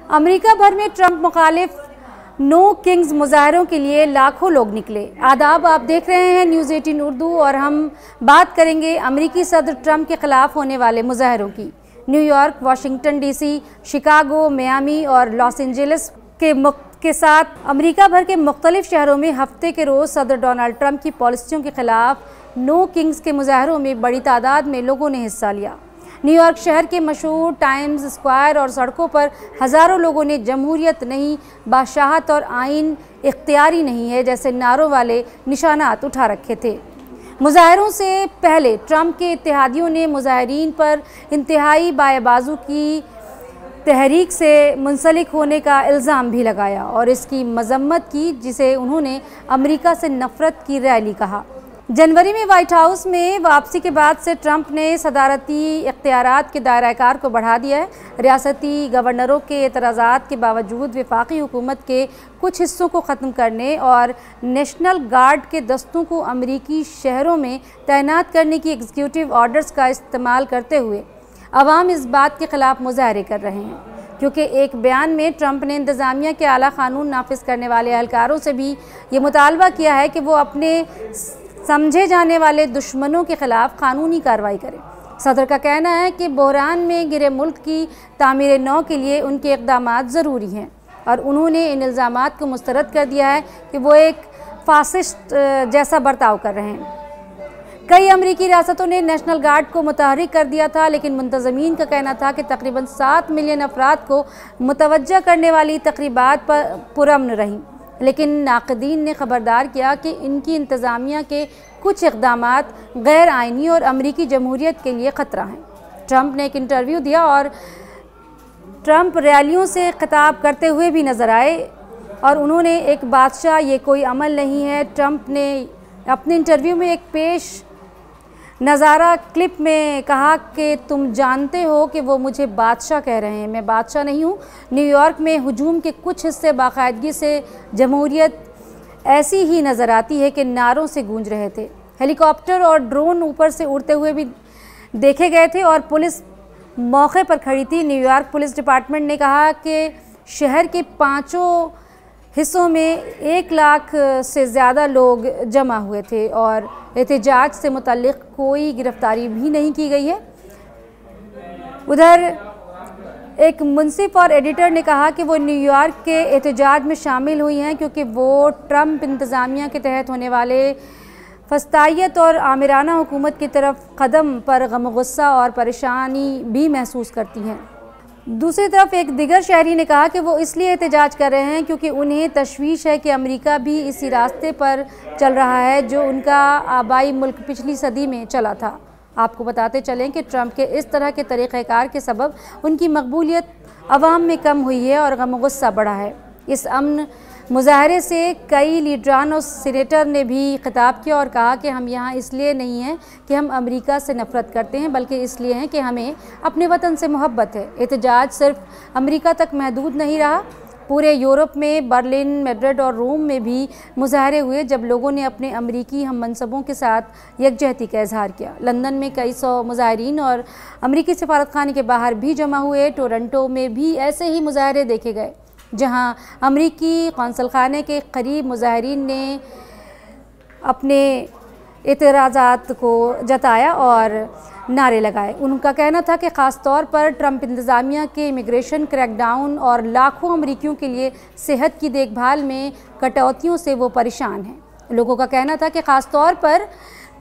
America भर में Trump मुखालिफ नो किंग्स मुजाहरों के लिए लाखों लोग निकले। आदाब, आप देख रहे हैं न्यूज़ 18 उर्दू और हम बात करेंगे अमेरिकी सदर ट्रंप के खिलाफ होने वाले मुजाहरों की। New York, Washington DC, Chicago, Miami और लॉस एंजलिस के साथ अमेरिका भर के मुख्तलिफ शहरों में हफ्ते के रोज़ सदर डोनाल्ड ट्रंप की पॉलिसियों के खिलाफ नो किंग्स के मुजाहरों में बड़ी तादाद में लोगों ने हिस्सा लिया। न्यूयॉर्क शहर के मशहूर टाइम्स स्क्वायर और सड़कों पर हज़ारों लोगों ने जमहूरियत नहीं, बादशाहत और आइन इख्तियारी नहीं है जैसे नारों वाले निशानात उठा रखे थे। मुजाहरों से पहले ट्रंप के इत्तेहादियों ने मुजाहरीन पर इंतहाई बाएबाजू की तहरीक से मुंसलिक होने का इल्ज़ाम भी लगाया और इसकी मजम्मत की, जिसे उन्होंने अमेरिका से नफ़रत की रैली कहा। जनवरी में व्हाइट हाउस में वापसी के बाद से ट्रंप ने सदारती इख्तियारात के दायरा-ए-कार को बढ़ा दिया है। रियासती गवर्नरों के एतराज़ात के बावजूद वफाकी हुकूमत के कुछ हिस्सों को ख़त्म करने और नेशनल गार्ड के दस्तों को अमरीकी शहरों में तैनात करने की एग्जीक्यूटिव ऑर्डर्स का इस्तेमाल करते हुए अवाम इस बात के ख़िलाफ़ मुजाहरे कर रहे हैं, क्योंकि एक बयान में ट्रंप ने इंतज़ामिया के आला कानून नाफिज करने वाले एहलकारों से भी ये मुतालबा किया है कि वो अपने समझे जाने वाले दुश्मनों के खिलाफ कानूनी कार्रवाई करें। सदर का कहना है कि बहरान में गिरे मुल्क की तामीर नौ के लिए उनके इक़दामात ज़रूरी हैं और उन्होंने इन इल्ज़ामात को मुस्तरद कर दिया है कि वो एक फासिस्ट जैसा बर्ताव कर रहे हैं। कई अमरीकी रियासतों ने नेशनल गार्ड को मुतहर्रिक कर दिया था, लेकिन मुंतज़मीन का कहना था कि तकरीबन 7 मिलियन अफराद को मुतवज्जा करने वाली तकरीबात पर पुरअमन रहीं, लेकिन नाक़दीन ने ख़बरदार किया कि इनकी इंतज़ामिया के कुछ इक़दामात गैर आइनी और अमरीकी जमहूरियत के लिए ख़तरा हैं। ट्रंप ने एक इंटरव्यू दिया और ट्रंप रैलियों से खिताब करते हुए भी नज़र आए और उन्होंने एक बादशाह ये कोई अमल नहीं है। ट्रंप ने अपने इंटरव्यू में एक पेश नज़ारा क्लिप में कहा कि तुम जानते हो कि वो मुझे बादशाह कह रहे हैं, मैं बादशाह नहीं हूँ। न्यूयॉर्क में हुजूम के कुछ हिस्से बाकायदगी से जमहूरियत ऐसी ही नज़र आती है कि नारों से गूंज रहे थे। हेलीकॉप्टर और ड्रोन ऊपर से उड़ते हुए भी देखे गए थे और पुलिस मौके पर खड़ी थी। न्यूयॉर्क पुलिस डिपार्टमेंट ने कहा कि शहर के 5 हिस्सों में 1 लाख से ज़्यादा लोग जमा हुए थे और एहतजाज से मुतल्लिक़ कोई गिरफ्तारी भी नहीं की गई है। उधर एक मुंसिफ और एडिटर ने कहा कि वो न्यूयॉर्क के एहतजाज में शामिल हुई हैं क्योंकि वो ट्रंप इंतज़ामिया के तहत होने वाले फस्तायत और आमिराना हुकूमत की तरफ कदम पर गम गुस्सा और परेशानी भी महसूस करती हैं। दूसरी तरफ एक दिगर शहरी ने कहा कि वो इसलिए एहतजाज कर रहे हैं क्योंकि उन्हें तशवीश है कि अमेरिका भी इसी रास्ते पर चल रहा है जो उनका आबाई मुल्क पिछली सदी में चला था। आपको बताते चलें कि ट्रंप के इस तरह के तरीक़ेकार के सबब उनकी मकबूलियत अवाम में कम हुई है और गम गुस्सा बढ़ा है। इस अमन मुजाहरे से कई लीडरान और सीनेटर ने भी खिताब किया और कहा कि हम यहाँ इसलिए नहीं हैं कि हम अमेरिका से नफ़रत करते हैं, बल्कि इसलिए हैं कि हमें अपने वतन से मोहब्बत है। एहतजाज सिर्फ अमेरिका तक महदूद नहीं रहा, पूरे यूरोप में बर्लिन, मैड्रिड और रोम में भी मुजाहरे हुए जब लोगों ने अपने अमरीकी हम मनसबों के साथ यकजहती का इजहार किया। लंदन में कई 100 मुजाहरीन और अमरीकी सफारतखाने के बाहर भी जमा हुए। टोरंटो में भी ऐसे ही मुजाहरे देखे गए, जहां अमरीकी कौंसलखाने के करीब मुजाहरीन ने अपने एतराज़ात को जताया और नारे लगाए। उनका कहना था कि ख़ास तौर पर ट्रंप इंतज़ामिया के इमिग्रेशन क्रैकडाउन और लाखों अमरीकियों के लिए सेहत की देखभाल में कटौतियों से वो परेशान हैं। लोगों का कहना था कि ख़ास तौर पर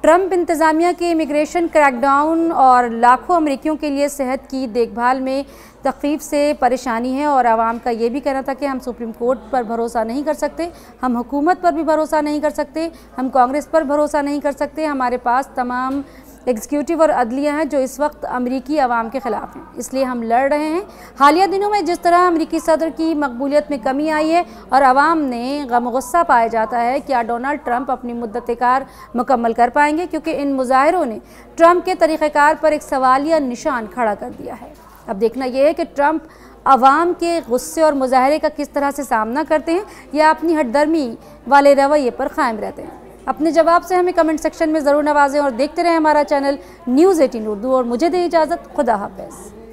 ट्रंप इंतज़ामिया के इमिग्रेशन क्रैकडाउन और लाखों अमरीकियों के लिए सेहत की देखभाल में तख़फ़ीफ़ से परेशानी है और आवाम का ये भी कहना था कि हम सुप्रीम कोर्ट पर भरोसा नहीं कर सकते, हम हुकूमत पर भी भरोसा नहीं कर सकते, हम कांग्रेस पर भरोसा नहीं कर सकते। हमारे पास तमाम एग्जीक्यूटिव और अदलिया हैं जो इस वक्त अमरीकी अवाम के ख़िलाफ़ हैं, इसलिए हम लड़ रहे हैं। हालिया दिनों में जिस तरह अमरीकी सदर की मकबूलियत में कमी आई है और अवाम ने गम गुस्सा पाया जाता है, क्या डोनाल्ड ट्रंप अपनी मुद्दत-ए-कार मुकम्मल कर पाएंगे? क्योंकि इन मुजाहिरों ने ट्रंप के तरीक़ेकार पर एक सवालिया निशान खड़ा कर दिया है। अब देखना यह है कि ट्रंप अवाम के गुस्से और मुजाहरे का किस तरह से सामना करते हैं या अपनी हटदर्मी वाले रवैये पर कायम रहते हैं। अपने जवाब से हमें कमेंट सेक्शन में ज़रूर नवाजें और देखते रहें हमारा चैनल न्यूज़ 18 उर्दू। और मुझे दें इजाज़त, खुदा हाफ़िज़।